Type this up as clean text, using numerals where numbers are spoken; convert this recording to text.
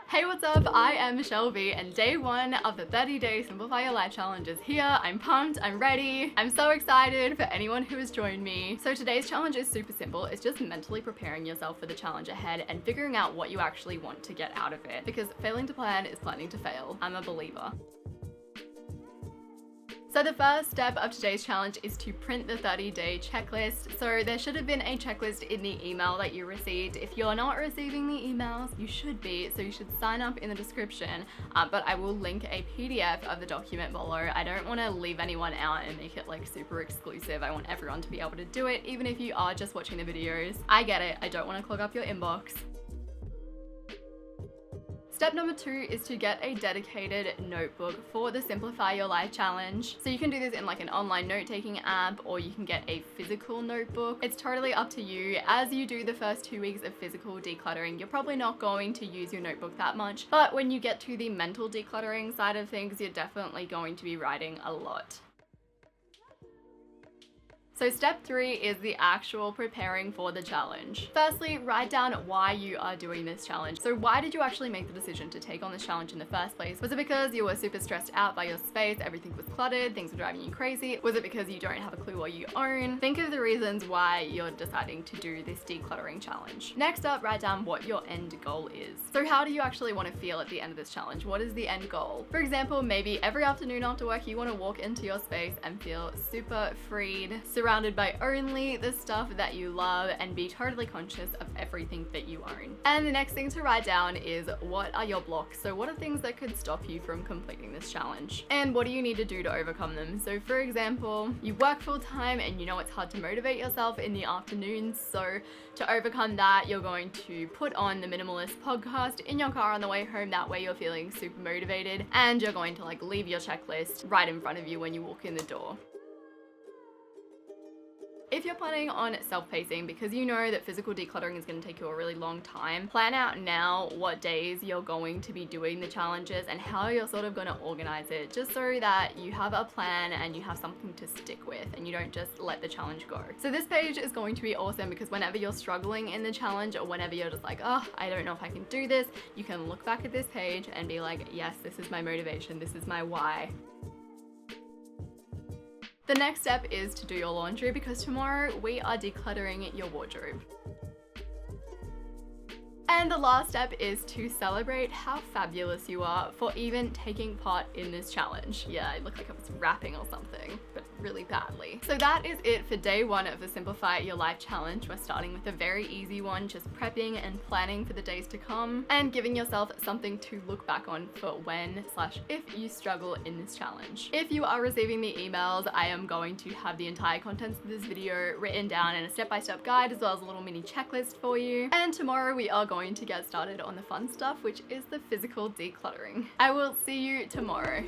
Hey, what's up? I am Shelby and day one of the 30-day Simplify Your Life challenge is here. I'm pumped, I'm ready. I'm so excited for anyone who has joined me. So today's challenge is super simple. It's just mentally preparing yourself for the challenge ahead and figuring out what you actually want to get out of it. Because failing to plan is planning to fail. I'm a believer. So the first step of today's challenge is to print the 30-day checklist. So there should have been a checklist in the email that you received. If you're not receiving the emails, you should be, so you should sign up in the description. But I will link a PDF of the document below. I don't want to leave anyone out and make it like super exclusive. I want everyone to be able to do it, even if you are just watching the videos. I get it. I don't want to clog up your inbox. Step number 2 is to get a dedicated notebook for the Simplify Your Life challenge. So you can do this in like an online note-taking app, or you can get a physical notebook. It's totally up to you. As you do the first 2 weeks of physical decluttering, you're probably not going to use your notebook that much, but when you get to the mental decluttering side of things, you're definitely going to be writing a lot. So step 3 is the actual preparing for the challenge. Firstly, write down why you are doing this challenge. So why did you actually make the decision to take on this challenge in the first place? Was it because you were super stressed out by your space, everything was cluttered, things were driving you crazy? Was it because you don't have a clue what you own? Think of the reasons why you're deciding to do this decluttering challenge. Next up, write down what your end goal is. So how do you actually want to feel at the end of this challenge? What is the end goal? For example, maybe every afternoon after work, you want to walk into your space and feel super freed, surrounded by only the stuff that you love, and be totally conscious of everything that you own. And the next thing to write down is, what are your blocks? So what are things that could stop you from completing this challenge? And what do you need to do to overcome them? So for example, you work full time and you know it's hard to motivate yourself in the afternoons. So to overcome that, you're going to put on the Minimalist podcast in your car on the way home. That way you're feeling super motivated, and you're going to like leave your checklist right in front of you when you walk in the door. If you're planning on self-pacing, because you know that physical decluttering is going to take you a really long time, plan out now what days you're going to be doing the challenges and how you're sort of going to organize it, just so that you have a plan and you have something to stick with and you don't just let the challenge go. So this page is going to be awesome because whenever you're struggling in the challenge, or whenever you're just like, oh, I don't know if I can do this, you can look back at this page and be like, yes, this is my motivation, this is my why. The next step is to do your laundry, because tomorrow we are decluttering your wardrobe. And the last step is to celebrate how fabulous you are for even taking part in this challenge. Yeah, I look like I was rapping or something, but really badly. So that is it for day 1 of the Simplify Your Life challenge. We're starting with a very easy one, just prepping and planning for the days to come and giving yourself something to look back on for when/if you struggle in this challenge. If you are receiving the emails, I am going to have the entire contents of this video written down in a step-by-step guide, as well as a little mini checklist for you. And tomorrow we are going to get started on the fun stuff, which is the physical decluttering. I will see you tomorrow.